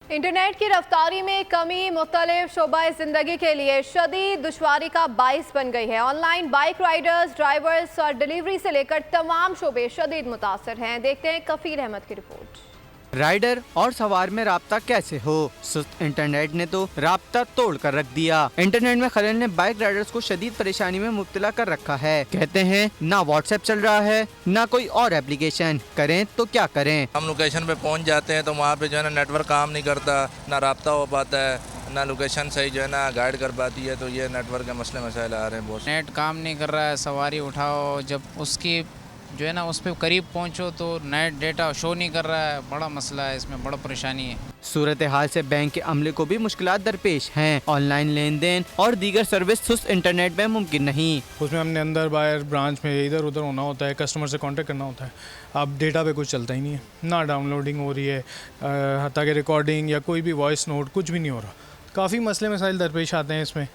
Internet की रफ्तारी में कमी मुख्तलिफ शोबा ज़िंदगी के लिए शदीद दुश्वारी का बाइस बन गई है। ऑनलाइन बाइक राइडर्स, ड्राइवर्स और डिलीवरी से लेकर तमाम शोबे शदीद मुतासर हैं। देखते हैं कफीर अहमद की रिपोर्ट। राइडर और सवार में राब्ता कैसे हो? सुस्त इंटरनेट ने तो राब्ता तोड़ कर रख दिया। इंटरनेट में खलल ने बाइक राइडर्स को शदीद परेशानी में मुब्तला कर रखा है। कहते हैं ना व्हाट्सएप चल रहा है ना कोई और एप्लीकेशन, करें तो क्या करें। हम लोकेशन पे पहुंच जाते हैं तो वहाँ पे जो है ना नेटवर्क काम नहीं करता, ना राब्ता हो पाता है, ना लोकेशन सही जो है ना गाइड कर पाती है। तो ये नेटवर्क के मसले मसाइल आ रहे हैं बहुत। नेट काम नहीं कर रहा है, सवारी उठाओ जब उसकी जो है ना उस पर करीब पहुंचो तो नेट डेटा शो नहीं कर रहा है। बड़ा मसला है, इसमें बड़ा परेशानी है। सूरत हाल से बैंक के अमले को भी मुश्किलात दरपेश हैं। ऑनलाइन लेन देन और दीगर सर्विस सुस्त इंटरनेट में मुमकिन नहीं। उसमें हमने अंदर बाहर ब्रांच में इधर उधर होना होता है, कस्टमर से कांटेक्ट करना होता है। अब डेटा पे कुछ चलता ही नहीं है, ना डाउनलोडिंग हो रही है, हत्ता कि रिकॉर्डिंग या कोई भी वॉइस नोट कुछ भी नहीं हो रहा। काफ़ी मसले मसाइल दरपेश आते हैं, इसमें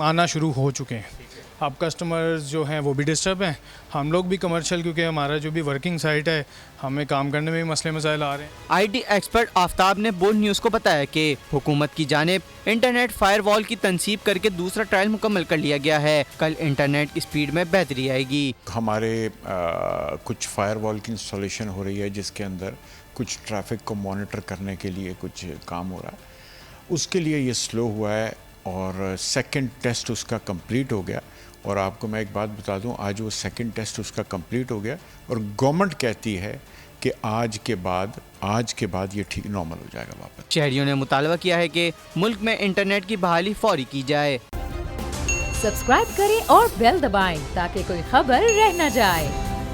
आना शुरू हो चुके हैं। अब कस्टमर्स जो हैं वो भी डिस्टर्ब हैं, हम लोग भी कमर्शियल, क्योंकि हमारा जो भी वर्किंग साइट है हमें काम करने में भी मसले मसाइल आ रहे हैं। IT एक्सपर्ट आफ्ताब ने बोल्ड न्यूज़ को बताया कि हुकूमत की जानिब इंटरनेट फायरवॉल की तनसीब करके दूसरा ट्रायल मुकम्मल कर लिया गया है। कल इंटरनेट की स्पीड में बेहतरी आएगी। हमारे कुछ फायरवॉल की इंस्टॉलेशन हो रही है जिसके अंदर कुछ ट्रैफिक को मॉनिटर करने के लिए कुछ काम हो रहा है, उसके लिए ये स्लो हुआ है और सेकंड टेस्ट उसका कंप्लीट हो गया। और आपको मैं एक बात बता दूं, आज वो सेकंड टेस्ट उसका कंप्लीट हो गया और गवर्नमेंट कहती है कि आज के बाद ये ठीक नॉर्मल हो जाएगा वापस। शहरियों ने मुतालबा किया है कि मुल्क में इंटरनेट की बहाली फौरी की जाए। सब्सक्राइब करें और बेल दबाएं ताकि कोई खबर रह न जाए।